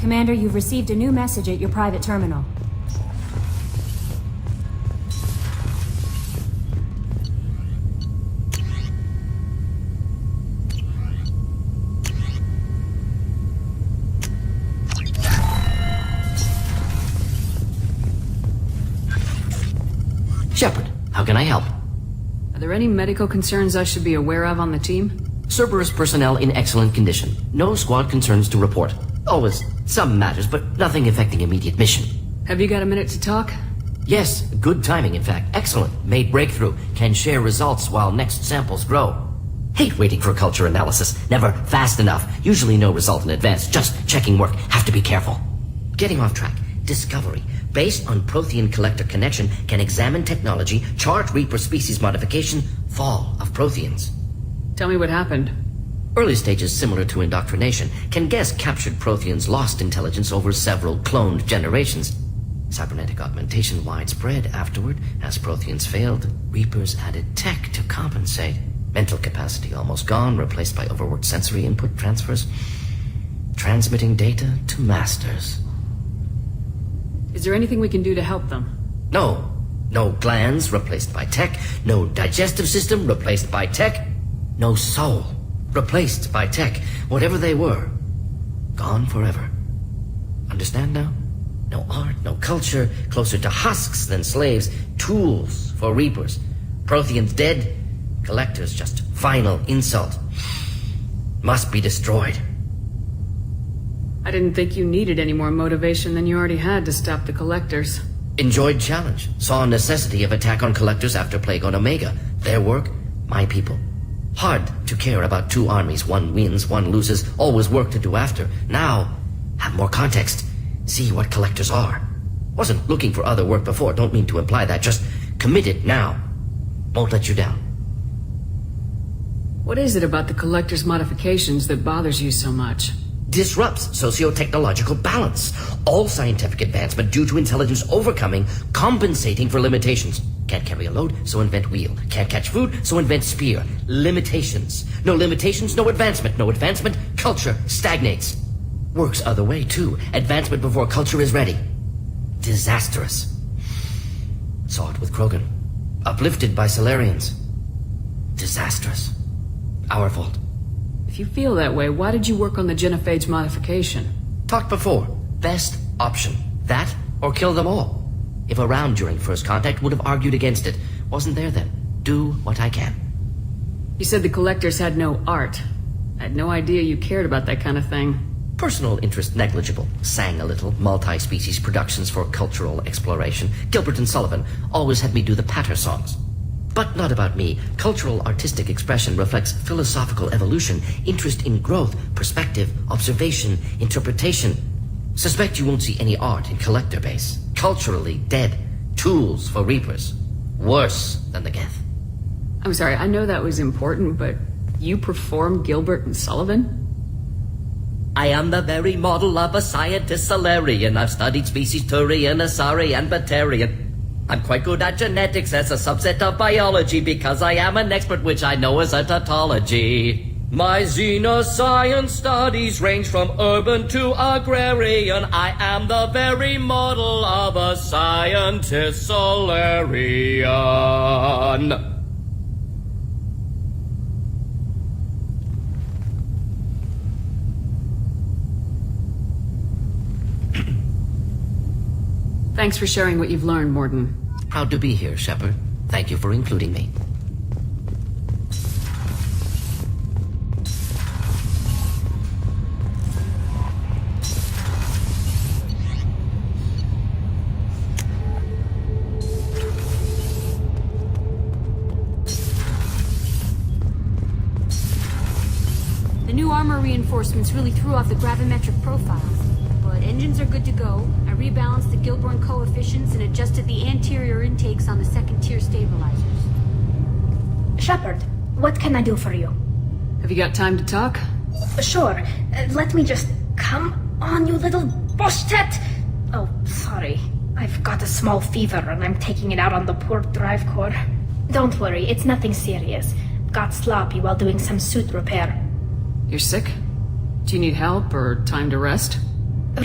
Commander, you've received a new message at your private terminal. Shepard, how can I help? Are there any medical concerns I should be aware of on the team? Cerberus personnel in excellent condition. No squad concerns to report. Always some matters, but nothing affecting immediate mission. Have you got a minute to talk? Yes, good timing in fact. Excellent. Made breakthrough. Can share results while next samples grow. Hate waiting for culture analysis. Never fast enough. Usually no result in advance. Just checking work. Have to be careful. Getting off track. Discovery. Based on Prothean collector connection, can examine technology, chart Reaper species modification, fall of Protheans. Tell me what happened. Early stages similar to indoctrination. Can guess captured Protheans lost intelligence over several cloned generations. Cybernetic augmentation widespread afterward. As Protheans failed, Reapers added tech to compensate. Mental capacity almost gone, replaced by overworked sensory input transfers. Transmitting data to masters. Is there anything we can do to help them? No. No glands replaced by tech. No digestive system replaced by tech. No soul replaced by tech. Whatever they were, gone forever. Understand now? No art, no culture, closer to husks than slaves. Tools for Reapers. Protheans dead. Collectors just final insult. Must be destroyed. I didn't think you needed any more motivation than you already had to stop the Collectors. Enjoyed challenge. Saw necessity of attack on Collectors after Plague on Omega. Their work, my people. Hard to care about two armies. One wins, one loses. Always work to do after. Now, have more context. See what Collectors are. Wasn't looking for other work before. Don't mean to imply that. Just committed now. Won't let you down. What is it about the Collectors' modifications that bothers you so much? Disrupts socio-technological balance. All scientific advancement due to intelligence overcoming, compensating for limitations. Can't carry a load, so invent wheel. Can't catch food, so invent spear. Limitations. No limitations, no advancement. No advancement, culture stagnates. Works other way, too. Advancement before culture is ready. Disastrous. Saw it with Krogan. Uplifted by Solarians. Disastrous. Our fault. If you feel that way, why did you work on the genophage modification? Talked before. Best option. That or kill them all. If around during first contact, would have argued against it. Wasn't there then. Do what I can. You said the Collectors had no art. I had no idea you cared about that kind of thing. Personal interest negligible. Sang a little. Multi-species productions for cultural exploration. Gilbert and Sullivan always had me do the patter songs. But not about me. Cultural artistic expression reflects philosophical evolution, interest in growth, perspective, observation, interpretation. Suspect you won't see any art in collector base. Culturally dead. Tools for Reapers. Worse than the Geth. I'm sorry, I know that was important, but you performed Gilbert and Sullivan? I am the very model of a scientist Solarian. I've studied species Turian, Asari, and Batarian. I'm quite good at genetics as a subset of biology because I am an expert, which I know is a tautology. My xenoscience studies range from urban to agrarian. I am the very model of a scientist Solarian. Thanks for sharing what you've learned, Morden. Proud to be here, Shepard. Thank you for including me. The new armor reinforcements really threw off the gravimetric profiles. But engines are good to go. I rebalanced the Gilborn coefficients and adjusted the anterior intakes on the second-tier stabilizers. Shepard, what can I do for you? Have you got time to talk? Sure. Let me just... Come on, you little bushtet! Oh, sorry. I've got a small fever and I'm taking it out on the poor drive core. Don't worry, it's nothing serious. Got sloppy while doing some suit repair. You're sick? Do you need help or time to rest?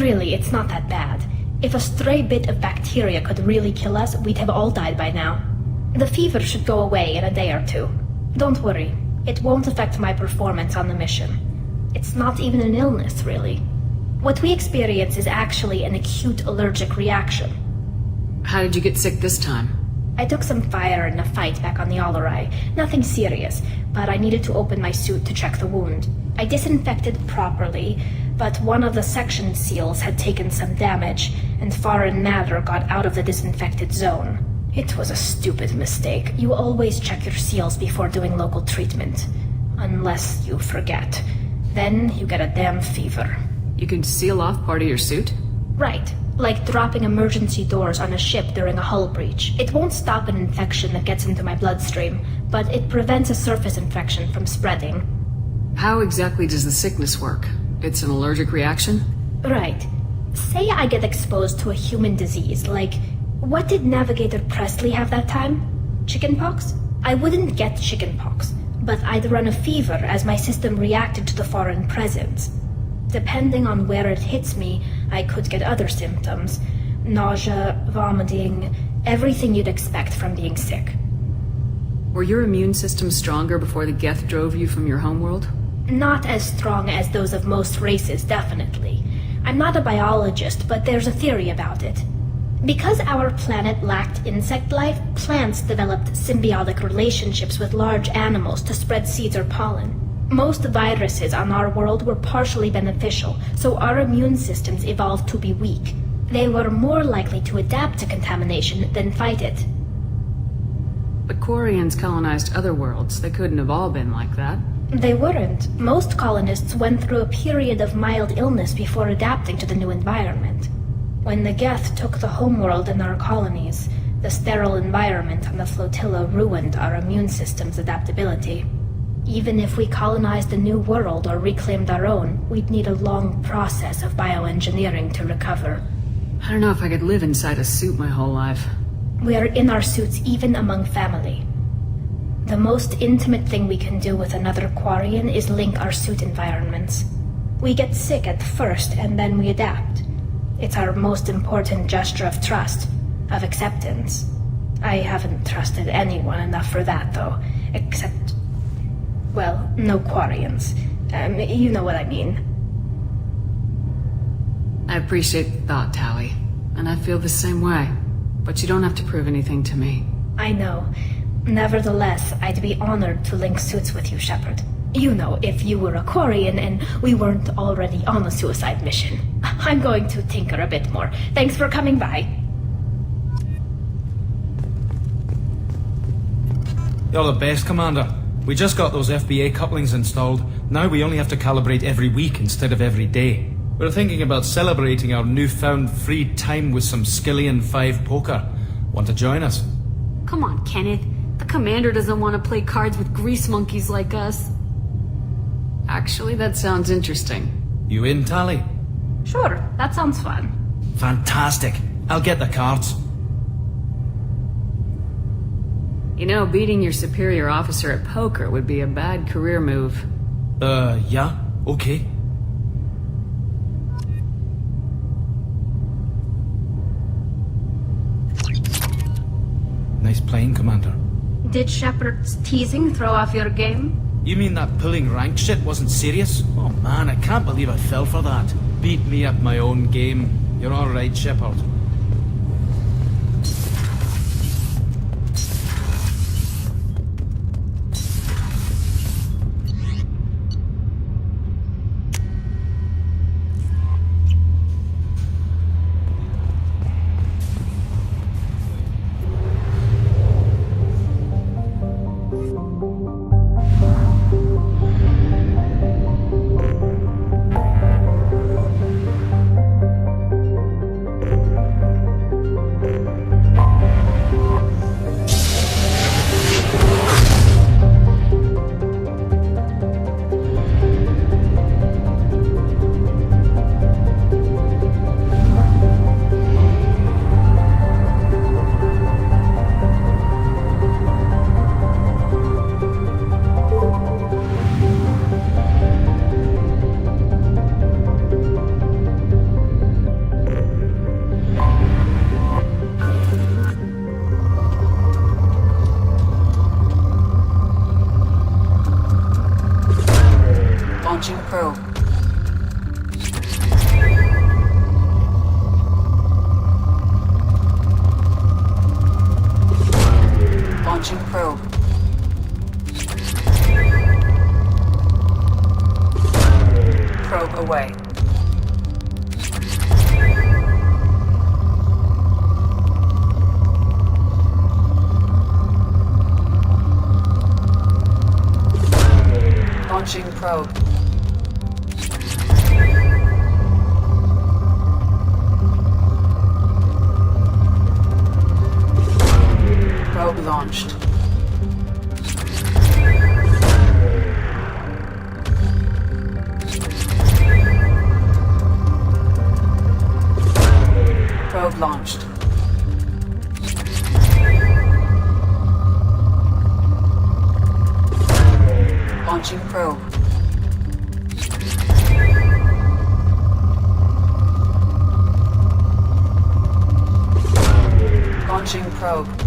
Really, it's not that bad. If a stray bit of bacteria could really kill us, we'd have all died by now. The fever should go away in a day or two. Don't worry, it won't affect my performance on the mission. It's not even an illness, really. What we experience is actually an acute allergic reaction. How did you get sick this time? I took some fire in a fight back on the Allerai. Nothing serious, but I needed to open my suit to check the wound. I disinfected properly, but one of the section seals had taken some damage, and foreign matter got out of the disinfected zone. It was a stupid mistake. You always check your seals before doing local treatment. Unless you forget. Then you get a damn fever. You can seal off part of your suit? Right. Like dropping emergency doors on a ship during a hull breach. It won't stop an infection that gets into my bloodstream, but it prevents a surface infection from spreading. How exactly does the sickness work? It's an allergic reaction? Right. Say I get exposed to a human disease, like... What did Navigator Presley have that time? Chickenpox? I wouldn't get chickenpox, but I'd run a fever as my system reacted to the foreign presence. Depending on where it hits me, I could get other symptoms. Nausea, vomiting, everything you'd expect from being sick. Were your immune system stronger before the Geth drove you from your homeworld? Not as strong as those of most races, definitely. I'm not a biologist, but there's a theory about it. Because our planet lacked insect life, plants developed symbiotic relationships with large animals to spread seeds or pollen. Most viruses on our world were partially beneficial, so our immune systems evolved to be weak. They were more likely to adapt to contamination than fight it. But Quarians colonized other worlds. They couldn't have all been like that. They weren't. Most colonists went through a period of mild illness before adapting to the new environment. When the Geth took the homeworld in our colonies, the sterile environment on the flotilla ruined our immune system's adaptability. Even if we colonized a new world or reclaimed our own, we'd need a long process of bioengineering to recover. I don't know if I could live inside a suit my whole life. We are in our suits even among family. The most intimate thing we can do with another Quarian is link our suit environments. We get sick at first and then we adapt. It's our most important gesture of trust, of acceptance. I haven't trusted anyone enough for that, though, except... well, no Quarians. You know what I mean. I appreciate the thought, Tally, and I feel the same way. But you don't have to prove anything to me. I know. Nevertheless, I'd be honored to link suits with you, Shepard. You know, if you were a Quarian and we weren't already on a suicide mission. I'm going to tinker a bit more. Thanks for coming by. You're the best, Commander. We just got those FBA couplings installed. Now we only have to calibrate every week instead of every day. We're thinking about celebrating our newfound free time with some Skillian 5 poker. Want to join us? Come on, Kenneth. The commander doesn't want to play cards with grease monkeys like us. Actually, that sounds interesting. You in, Tally? Sure, that sounds fun. Fantastic. I'll get the cards. You know, beating your superior officer at poker would be a bad career move. Yeah, okay. Nice playing, Commander. Did Shepard's teasing throw off your game? You mean that pulling rank shit wasn't serious? Oh man, I can't believe I fell for that. Beat me at my own game. You're alright, Shepard. Launching probe. Probe away. Launching probe. Probe launched. Probe launched. Launching probe. Launching probe.